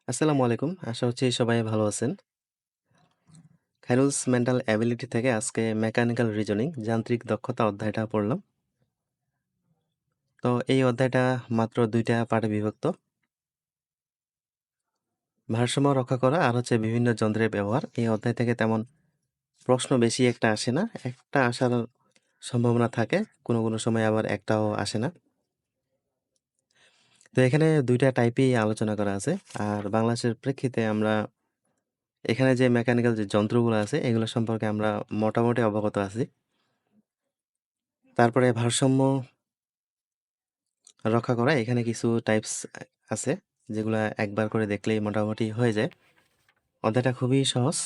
আসসালামু আলাইকুম। আশা করছি সবাই ভালো আছেন। খায়রুলস মেন্টাল অ্যাবিলিটি থেকে আজকে মেকানিক্যাল রিজনিং যান্ত্রিক দক্ষতা অধ্যায়টা পড়লাম। তো এই অধ্যায়টা মাত্র ২ টা পার্টে বিভক্ত। ভারসাম্য রক্ষা করা আর হচ্ছে বিভিন্ন যন্ত্রের ব্যবহার। এই অধ্যায় থেকে তেমন প্রশ্ন বেশি একটা আসে না। একটা আসার সম্ভাবনা থাকে। কোনো সময় আবার একটাও আসে না। তো এখানে ২ টা টাইপেই আলোচনা করা আছে। আর বাংলাদেশের প্রেক্ষিতে আমরা এখানে যে মেকানিক্যাল যে যন্ত্রগুলো আছে এগুলো সম্পর্কে আমরা মোটামুটি অবগত আছি। তারপরে ভারসাম্য রক্ষা করা এখানে কিছু টাইপস আছে যেগুলা একবার করে দেখলেই মোটামুটি হয়ে যায়। অধ্যায়টা খুবই সহজ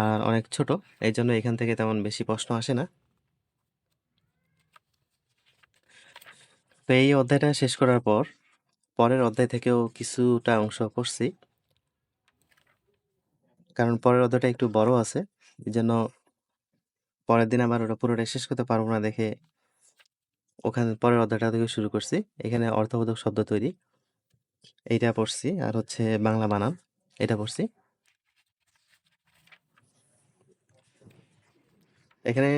আর অনেক ছোট, এই জন্য এখান থেকে তেমন বেশি প্রশ্ন আসে না। তো এই অধ্যায়টা শেষ করার পর পরের অধ্যায় থেকেও কিছুটা অংশ পড়ছি, কারণ পরের অধ্যায়টা একটু বড় আছে, এই জন্য পরের দিন আবার ওটা পুরোটাই শেষ করতে পারবো না দেখে ওখানে পরের অধ্যায়টা থেকে শুরু করছি। এখানে অর্থবোধক শব্দ তৈরি এইটা পড়ছি, আর হচ্ছে বাংলা বানান এটা পড়ছি। এখানে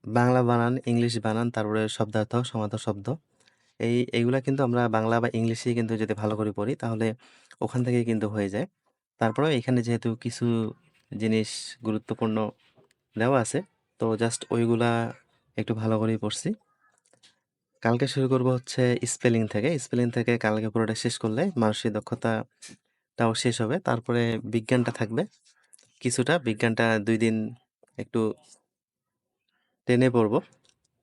বাংলা বানান, ইংলিশ বানান, তারপরে শব্দার্থ, সমার্থক শব্দ এইগুলা কিন্তু আমরা বাংলা বা ইংলিশেই কিন্তু যদি ভালো করে পড়ি তাহলে ওখান থেকেই কিন্তু হয়ে যায়। তারপরেও এখানে যেহেতু কিছু জিনিস গুরুত্বপূর্ণ দেওয়া আছে, তো জাস্ট ওইগুলা একটু ভালো করেই পড়ছি। কালকে শুরু করব হচ্ছে স্পেলিং থেকে। স্পেলিং থেকে কালকে পুরোটা শেষ করলে মানসিক দক্ষতাটাও শেষ হবে। তারপরে বিজ্ঞানটা থাকবে কিছুটা। বিজ্ঞানটা ২ দিন একটু টেনে পড়ব।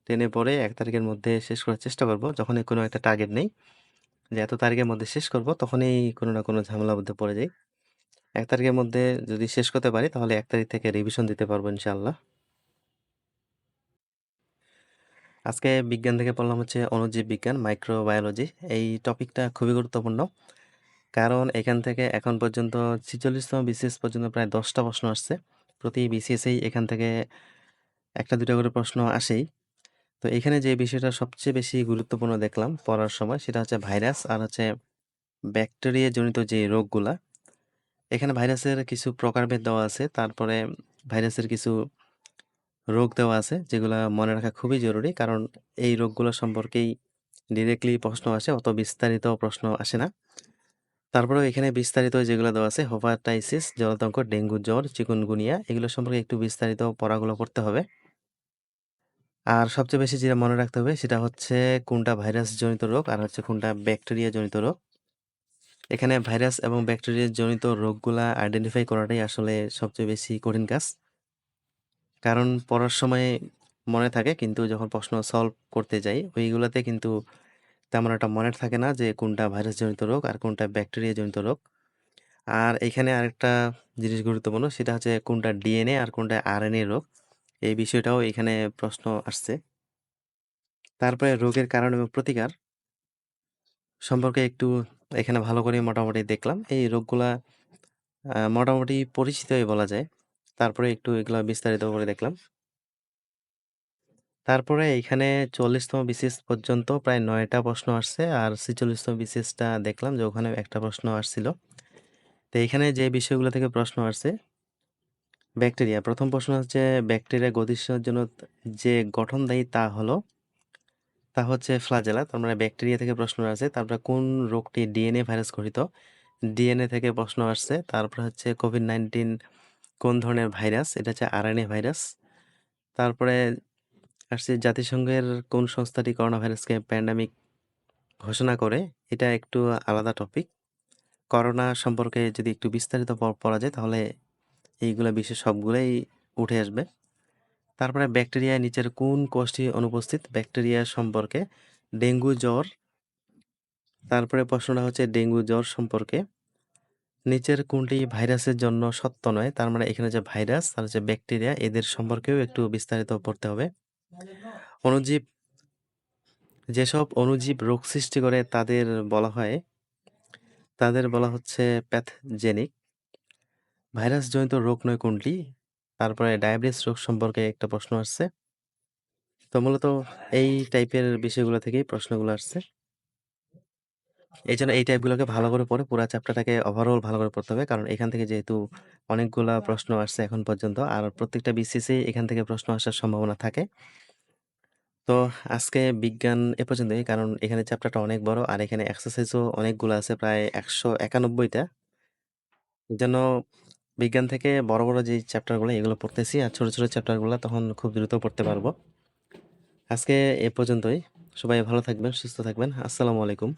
টেনে পড়ে ১ তারিখের মধ্যে শেষ করার চেষ্টা করব। যখনই কোনো একটা টার্গেট নেই যে এত তারিখের মধ্যে শেষ করব, তখনই কোনো না কোনো ঝামেলার মধ্যে পড়ে যাই। ১ তারিখের মধ্যে যদি শেষ করতে পারি তাহলে ১ তারিখ থেকে রিভিশন দিতে পারবো ইনশাআল্লাহ। আজকে বিজ্ঞান থেকে পড়লাম হচ্ছে অণুজীব বিজ্ঞান, মাইক্রোবায়োলজি। এই টপিকটা খুবই গুরুত্বপূর্ণ। কারণ এখান থেকে এখন পর্যন্ত ৪৬তম বিসিএস পর্যন্ত প্রায় ১০টা প্রশ্ন আসছে। প্রতি বিসিএসেই এখান থেকে ১টা ২টা করে প্রশ্ন আসেই। তো এখানে যে বিষয়টা সবচেয়ে বেশি গুরুত্বপূর্ণ দেখলাম পড়ার সময় সেটা হচ্ছে ভাইরাস আর হচ্ছে ব্যাকটেরিয়া জনিত যে রোগগুলা। এখানে ভাইরাসের কিছু প্রকারভেদ দেওয়া আছে। তারপরে ভাইরাসের কিছু রোগ দেওয়া আছে যেগুলা মনে রাখা খুবই জরুরি। কারণ এই রোগগুলো সম্পর্কেই ডিরেক্টলি প্রশ্ন আসে, অত বিস্তারিত প্রশ্ন আসে না। তারপরেও এখানে বিস্তারিত যেগুলো দেওয়া আছে হেপাটাইটিস, জলাতঙ্ক, ডেঙ্গু জ্বর, চিকুনগুনিয়া এগুলো সম্পর্কে একটু বিস্তারিত পড়াগুলো করতে হবে। আর সবচেয়ে বেশি যেটা মনে রাখতে হবে সেটা হচ্ছে কোনটা ভাইরাস জনিত রোগ আর হচ্ছে কোনটা ব্যাকটেরিয়া জনিত রোগ। এখানে ভাইরাস এবং ব্যাকটেরিয়া জনিত রোগগুলা আইডেন্টিফাই করাটাই আসলে সবচেয়ে বেশি কঠিন কাজ। কারণ পড়ার সময় মনে থাকে কিন্তু যখন প্রশ্ন সলভ করতে যাই ওইগুলাতে কিন্তু তেমন একটা মনে থাকে না যে কোনটা ভাইরাস জনিত রোগ আর কোনটা ব্যাকটেরিয়া জনিত রোগ। আর এখানে আরেকটা জিনিস গুরুত্বপূর্ণ সেটা হচ্ছে কোনটা ডিএনএ আর কোনটা আরএনএ রোগ। এই বিষয়টাও এখানে প্রশ্ন আসছে। তারপরে রোগের কারণ এবং প্রতিকার সম্পর্কে একটু এখানে ভালো করে মোটামুটি দেখলাম। এই রোগগুলা মোটামুটি পরিচিতই বলা যায়। তারপরে একটু এগুলা বিস্তারিত করে দেখলাম। তারপরে এইখানে ৪০তম বিসিএস পর্যন্ত প্রায় ৯ টা প্রশ্ন আসছে। আর ৪৬তম বিসিএসটা দেখলাম যে ওখানে একটা প্রশ্ন আসছিল। তো এইখানে যে বিষয়গুলো থেকে প্রশ্ন আসছে, ব্যাকটেরিয়া। ১ম প্রশ্ন হচ্ছে ব্যাকটেরিয়া গতিশীলতার জন্য যে গঠন দেয় তা হচ্ছে ফ্লাজেলা। তার মানে ব্যাকটেরিয়া থেকে প্রশ্ন আসছে। তারপরে কোন রোগটি ডিএনএ ভাইরাস ঘটিত? ডিএনএ থেকে প্রশ্ন আসছে। তারপরে হচ্ছে কোভিড-১৯ কোন ধরনের ভাইরাস? এটা হচ্ছে আরএনএ ভাইরাস। তারপরে আসছে জাতিসংঘের কোন সংস্থাটি করোনা ভাইরাসকে প্যান্ডেমিক ঘোষণা করে? এটা একটু আলাদা টপিক। করোনা সম্পর্কে যদি একটু বিস্তারিত পড়া যায় তাহলে এইগুলা বিষয় সবগুলাই উঠে আসবে। তারপরে ব্যাকটেরিয়ার নিচের কোন কোষটি অনুপস্থিত? ব্যাকটেরিয়া সম্পর্কে ডেঙ্গু জ্বর। তারপরে প্রশ্নটা হচ্ছে ডেঙ্গু জ্বর সম্পর্কে। নিচের কোনটি ভাইরাসের জন্য সত্য নয়? তার মানে এখানে যে ভাইরাস আর যে ব্যাকটেরিয়া এদের সম্পর্কেও একটু বিস্তারিত পড়তে হবে। অণুজীব, যেসব অণুজীব রোগ সৃষ্টি করে তাদের বলা হচ্ছে প্যাথজেনিক। ভাইরাস জনিত রোগ নয় কোনটি? তারপরে ডায়াবেটিস রোগ সম্পর্কে একটা প্রশ্ন আসছে। তো মূলত এই টাইপের বিষয়গুলো থেকেই প্রশ্নগুলো আসছে। এইজন্য এই টাইপগুলোকে ভালো করে পড়ে পুরা চ্যাপ্টারটাকে ওভারঅল ভালো করে পড়তে হবে। কারণ এখান থেকে যেহেতু অনেকগুলা প্রশ্ন আসছে এখন পর্যন্ত, আর প্রত্যেকটা বিসিএসই এখান থেকে প্রশ্ন আসার সম্ভাবনা থাকে। তো আজকে বিজ্ঞান এ পর্যন্তই। কারণ এখানে চ্যাপ্টারটা অনেক বড় আর এখানে এক্সারসাইজও অনেকগুলো আছে, প্রায় ১৯১ টা। এজন্য বিজ্ঞান থেকে বড়, বড় যেই চ্যাপ্টারগুলো এগুলো পড়তেছি, আর ছোট, ছোট চ্যাপ্টারগুলো তখন খুব দ্রুত পড়তে পারবো। আজকে এ পর্যন্তই। সবাই ভালো থাকবেন, সুস্থ থাকবেন। আসসালামু আলাইকুম।